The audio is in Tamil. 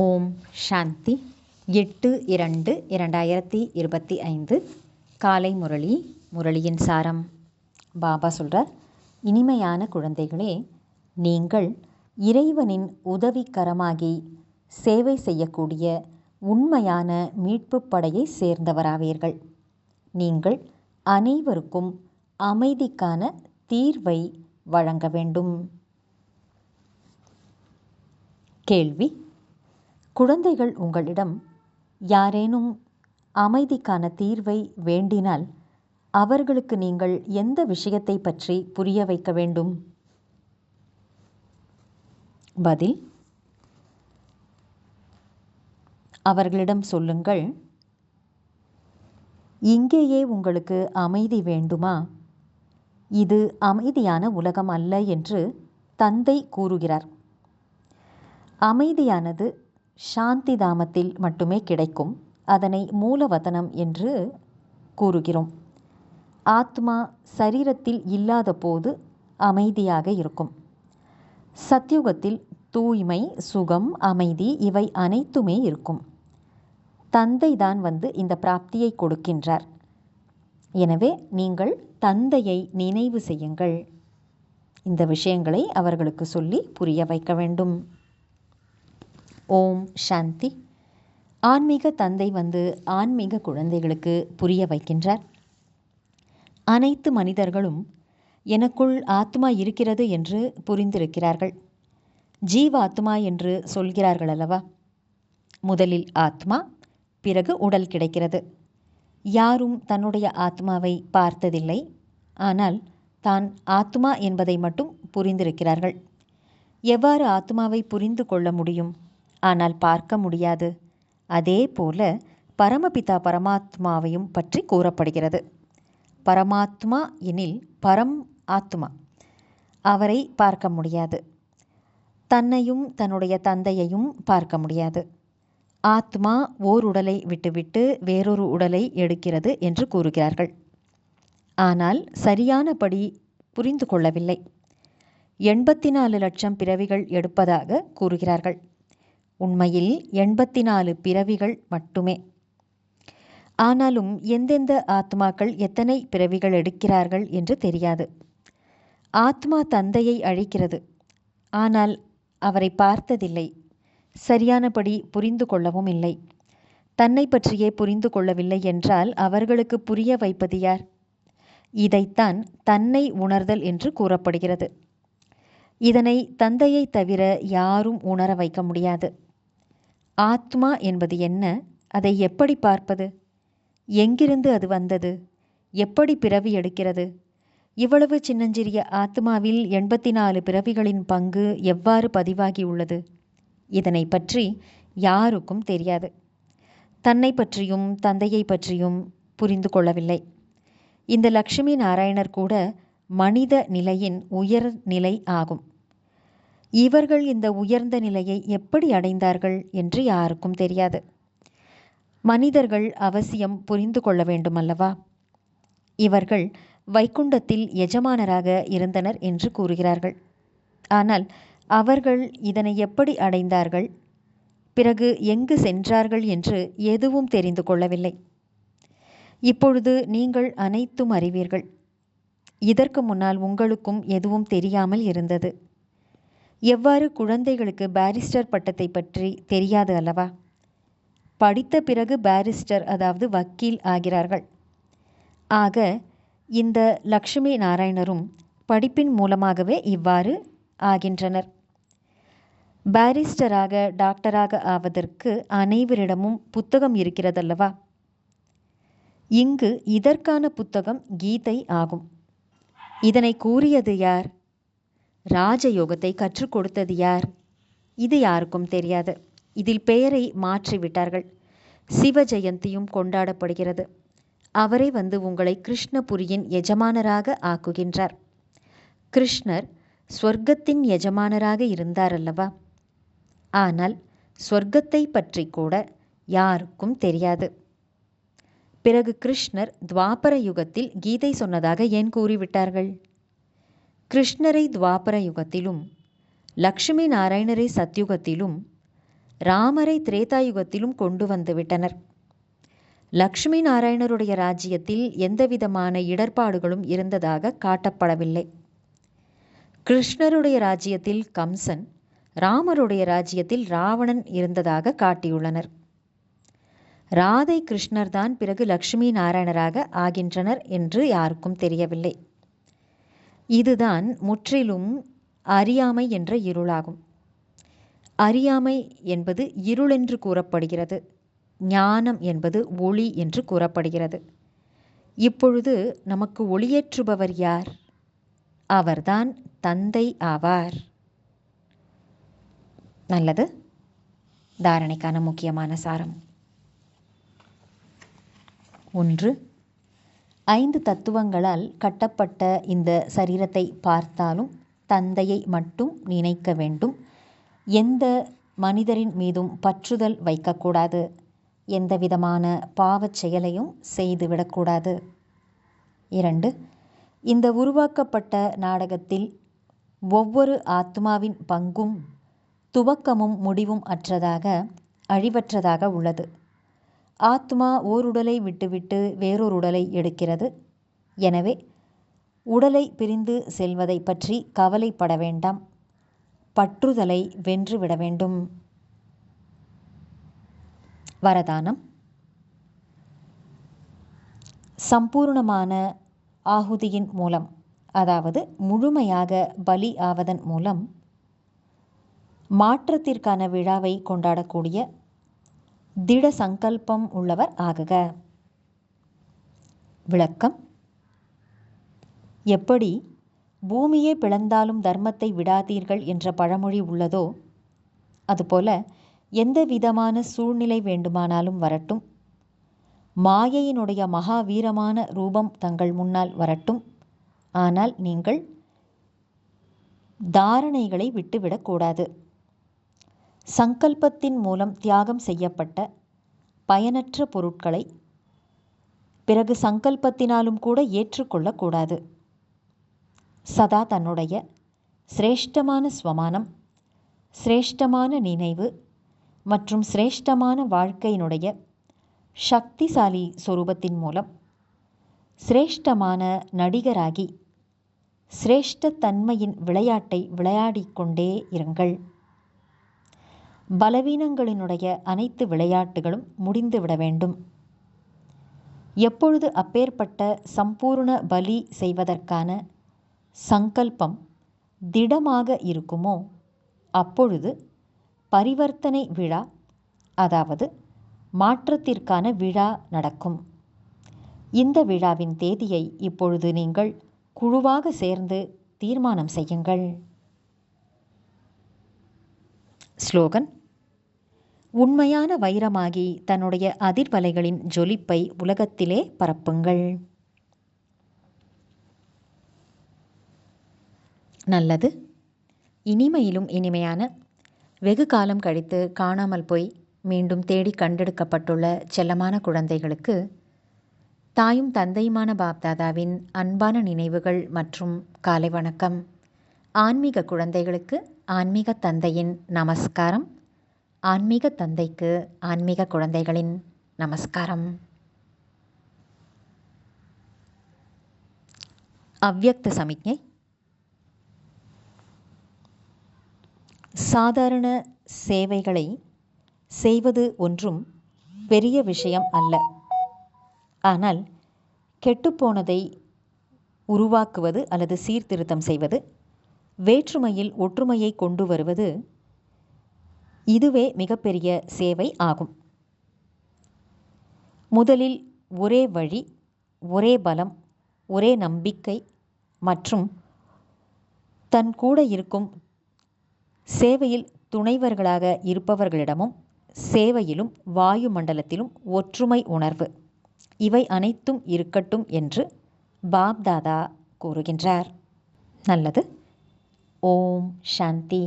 ஓம் சாந்தி 8/2/2025 காலை முரளியின் சாரம். பாபா சொல்கிறார், இனிமையான குழந்தைகளே, நீங்கள் இறைவனின் உதவிக்கரமாகி சேவை செய்யக்கூடிய உண்மையான மீட்பு படையை சேர்ந்தவராவீர்கள். நீங்கள் அனைவருக்கும் அமைதிக்கான தீர்வை வழங்க வேண்டும். கேள்வி: குழந்தைகள் உங்களிடம் யாரேனும் அமைதிக்கான தீர்வை வேண்டினால் அவர்களுக்கு நீங்கள் எந்த விஷயத்தை பற்றி புரிய வைக்க வேண்டும்? பதில்: அவர்களிடம் சொல்லுங்கள், இங்கேயே உங்களுக்கு அமைதி வேண்டுமா? இது அமைதியான உலகம் அல்ல என்று தந்தை கூறுகிறார். அமைதியானது சாந்தி தாமத்தில் மட்டுமே கிடைக்கும். அதனை மூலவதனம் என்று கூறுகிறோம். ஆத்மா சரீரத்தில் இல்லாத போது அமைதியாக இருக்கும். சத்யுகத்தில் தூய்மை, சுகம், அமைதி இவை அனைத்துமே இருக்கும். தந்தை தான் வந்து இந்த பிராப்தியை கொடுக்கின்றார். எனவே நீங்கள் தந்தையை நினைவு செய்யுங்கள். இந்த விஷயங்களை அவர்களுக்கு சொல்லி புரிய வைக்க வேண்டும். ஓம் சாந்தி. ஆன்மீக தந்தை வந்து ஆன்மீக குழந்தைகளுக்கு புரிய வைக்கின்றார். அனைத்து மனிதர்களும் எனக்குள் ஆத்மா இருக்கிறது என்று புரிந்திருக்கிறார்கள். ஜீவாத்மா என்று சொல்கிறார்கள் அல்லவா? முதலில் ஆத்மா, பிறகு உடல் கிடைக்கிறது. யாரும் தன்னுடைய ஆத்மாவை பார்த்ததில்லை. ஆனால் தான் ஆத்மா என்பதை மட்டும் புரிந்திருக்கிறார்கள். எவ்வாறு ஆத்மாவை புரிந்து கொள்ள முடியும்? ஆனால் பார்க்க முடியாது. அதே போல பரமபிதா பரமாத்மாவையும் பற்றி கூறப்படுகிறது. பரமாத்மா எனில் பரம் ஆத்மா, அவரை பார்க்க முடியாது. தன்னையும் தன்னுடைய தந்தையையும் பார்க்க முடியாது. ஆத்மா ஓர் உடலை விட்டுவிட்டு வேறொரு உடலை எடுக்கிறது என்று கூறுகிறார்கள். ஆனால் சரியானபடி புரிந்து கொள்ளவில்லை. 84 லட்சம் பிறவிகள் எடுப்பதாக கூறுகிறார்கள். உண்மையில் 84 பிறவிகள் மட்டுமே. ஆனாலும் எந்தெந்த ஆத்மாக்கள் எத்தனை பிறவிகள் எடுக்கிறார்கள் என்று தெரியாது. ஆத்மா தந்தையை அழைக்கிறது. ஆனால் அவரை பார்த்ததில்லை. சரியானபடி புரிந்து கொள்ளவும் இல்லை. தன்னை பற்றியே புரிந்து கொள்ளவில்லை என்றால் அவர்களுக்கு புரிய வைப்பது யார்? இதைத்தான் தன்னை உணர்தல் என்று கூறப்படுகிறது. இதனை தந்தையை தவிர யாரும் உணர வைக்க முடியாது. ஆத்மா என்பது என்ன? அதை எப்படி பார்ப்பது? எங்கிருந்து அது வந்தது? எப்படி பிறவி எடுக்கிறது? இவ்வளவு சின்னஞ்சிறிய ஆத்மாவில் 84 பிறவிகளின் பங்கு எவ்வாறு பதிவாகி உள்ளது? இதனை பற்றி யாருக்கும் தெரியாது. தன்னை பற்றியும் தந்தையை பற்றியும் புரிந்து கொள்ளவில்லை. இந்த லக்ஷ்மி நாராயணர் கூட மனித நிலையின் உயர் நிலை ஆகும். இவர்கள் இந்த உயர்ந்த நிலையை எப்படி அடைந்தார்கள் என்று யாருக்கும் தெரியாது. மனிதர்கள் அவசியம் புரிந்து கொள்ள வேண்டும் அல்லவா? இவர்கள் வைகுண்டத்தில் எஜமானராக இருந்தனர் என்று கூறுகிறார்கள். ஆனால் அவர்கள் இதனை எப்படி அடைந்தார்கள், பிறகு எங்கு சென்றார்கள் என்று எதுவும் தெரிந்து கொள்ளவில்லை. இப்பொழுது நீங்கள் அனைத்தும் அறிவீர்கள். இதற்கு முன்னால் உங்களுக்கும் எதுவும் தெரியாமல் இருந்தது. எவ்வாறு குழந்தைகளுக்கு பாரிஸ்டர் பட்டத்தை பற்றி தெரியாது அல்லவா? படித்த பிறகு பாரிஸ்டர், அதாவது வக்கீல் ஆகிறார்கள். ஆக இந்த லக்ஷ்மி நாராயணரும் படிப்பின் மூலமாகவே இவ்வாறு ஆகின்றனர். பாரிஸ்டராக, டாக்டராக ஆவதற்கு அனைவரிடமும் புத்தகம் இருக்கிறதல்லவா? இங்கு இதற்கான புத்தகம் கீதை ஆகும். இதனை கூறியது யார்? ராஜயோகத்தை கற்றுக் கொடுத்தது யார்? இது யாருக்கும் தெரியாது. இதில் பெயரை மாற்றிவிட்டார்கள். சிவ ஜெயந்தியும் கொண்டாடப்படுகிறது. அவரே வந்து உங்களை கிருஷ்ணபுரியின் எஜமானராக ஆக்குகின்றார். கிருஷ்ணர் ஸ்வர்க்கத்தின் எஜமானராக இருந்தார் அல்லவா? ஆனால் ஸ்வர்க்கத்தை பற்றி கூட யாருக்கும் தெரியாது. பிறகு கிருஷ்ணர் துவாபர யுகத்தில் கீதை சொன்னதாக ஏன் கூறிவிட்டார்கள்? கிருஷ்ணரை துவாபர யுகத்திலும் லக்ஷ்மி நாராயணரை சத்யுகத்திலும் ராமரை திரேதாயுகத்திலும் கொண்டு வந்து விட்டனர். லக்ஷ்மி நாராயணருடைய ராஜ்யத்தில் எந்தவிதமான இடர்பாடுகளும் இருந்ததாக காட்டப்படவில்லை. கிருஷ்ணருடைய ராஜ்யத்தில் கம்சன், ராமருடைய ராஜ்யத்தில் ராவணன் இருந்ததாக காட்டியுள்ளனர். ராதை கிருஷ்ணர்தான் பிறகு லக்ஷ்மி நாராயணராக ஆகின்றனர் என்று யாருக்கும் தெரியவில்லை. இதுதான் முற்றிலும் அறியாமை என்ற இருளாகும். அறியாமை என்பது இருளென்று கூறப்படுகிறது. ஞானம் என்பது ஒளி என்று கூறப்படுகிறது. இப்பொழுது நமக்கு ஒளியேற்றுபவர் யார்? அவர்தான் தந்தை ஆவார். நல்லது. தாரணைக்கான முக்கியமான சாரம். 1. 5 தத்துவங்களால் கட்டப்பட்ட இந்த சரீரத்தை பார்த்தாலும் தந்தையை மட்டும் நினைக்க வேண்டும். எந்த மனிதரின் மீதும் பற்றுதல் வைக்கக்கூடாது. எந்த விதமான பாவச் செயலையும் செய்துவிடக்கூடாது. 2. இந்த உருவாக்கப்பட்ட நாடகத்தில் ஒவ்வொரு ஆத்மாவின் பங்கும் துவக்கமும் முடிவும் அற்றதாக, அழிவற்றதாக உள்ளது. ஆத்மா ஓருடலை விட்டுவிட்டு வேறொரு உடலை எடுக்கிறது. எனவே உடலை பிரிந்து செல்வதை பற்றி கவலைப்பட வேண்டாம். பற்றுதலை வென்றுவிட வேண்டும். வரதானம். சம்பூர்ணமான ஆகுதியின் மூலம், அதாவது முழுமையாக பலி ஆவதன் மூலம் மாற்றத்திற்கான விழாவை கொண்டாடக்கூடிய திட சங்கல்பம் உள்ளவர் ஆகுக. விளக்கம். எப்படி பூமியே பிளந்தாலும் தர்மத்தை விடாதீர்கள் என்ற பழமொழி உள்ளதோ, அதுபோல எந்த விதமான சூழ்நிலை வேண்டுமானாலும் வரட்டும், மாயையினுடைய மகாவீரமான ரூபம் தங்கள் முன்னால் வரட்டும், ஆனால் நீங்கள் தாரணைகளை விட்டுவிடக்கூடாது. சங்கல்பத்தின் மூலம் தியாகம் செய்யப்பட்ட பயனற்ற பொருட்களை பிறகு சங்கல்பத்தினாலும் கூட ஏற்றுக்கொள்ளக்கூடாது. சதா தன்னுடைய சிரேஷ்டமான ஸ்வமானம், சிரேஷ்டமான நினைவு மற்றும் சிரேஷ்டமான வாழ்க்கையினுடைய சக்திசாலி சொரூபத்தின் மூலம் சிரேஷ்டமான நடிகராகி சிரேஷ்ட தன்மையின் விளையாட்டை விளையாடிக்கொண்டே இருங்கள். பலவீனங்களினுடைய அனைத்து விளையாட்டுகளும் முடிந்துவிட வேண்டும். எப்பொழுது அப்பேற்பட்ட சம்பூர்ண பலி செய்வதற்கான சங்கல்பம் திடமாக இருக்குமோ அப்பொழுது பரிவர்த்தனை விழா, அதாவது மாற்றத்திற்கான விழா நடக்கும். இந்த விழாவின் தேதியை இப்பொழுது நீங்கள் குழுவாக சேர்ந்து தீர்மானம் செய்யுங்கள். ஸ்லோகன். உண்மையான வைரமாகி தன்னுடைய அதிர்வலைகளின் ஜொலிப்பை உலகத்திலே பரப்புங்கள். நல்லது. இனிமையிலும் இனிமையான, வெகு காலம் கழித்து காணாமல் போய் மீண்டும் தேடி கண்டெடுக்கப்பட்டுள்ள செல்லமான குழந்தைகளுக்கு தாயும் தந்தையுமான பாப்தாதாவின் அன்பான நினைவுகள் மற்றும் காலை வணக்கம். ஆன்மீக குழந்தைகளுக்கு ஆன்மீக தந்தையின் நமஸ்காரம். ஆன்மீக தந்தைக்கு ஆன்மீக குழந்தைகளின் நமஸ்காரம். அவ்யக்த சமிக்ஞை. சாதாரண சேவைகளை செய்வது ஒன்றும் பெரிய விஷயம் அல்ல. ஆனால் கெட்டுப்போனதை உருவாக்குவது அல்லது சீர்திருத்தம் செய்வது, வேற்றுமையில் ஒற்றுமையை கொண்டு வருவது, இதுவே மிகப்பெரிய சேவை ஆகும். முதலில் ஒரே வழி, ஒரே பலம், ஒரே நம்பிக்கை மற்றும் தன் கூட இருக்கும் சேவையில் துணைவர்களாக இருப்பவர்களிடமும் சேவையிலும் வாயு மண்டலத்திலும் ஒற்றுமை உணர்வு, இவை அனைத்தும் இருக்கட்டும் என்று பாப்தாதா கூறுகின்றார். நல்லது. ஓம் சாந்தி.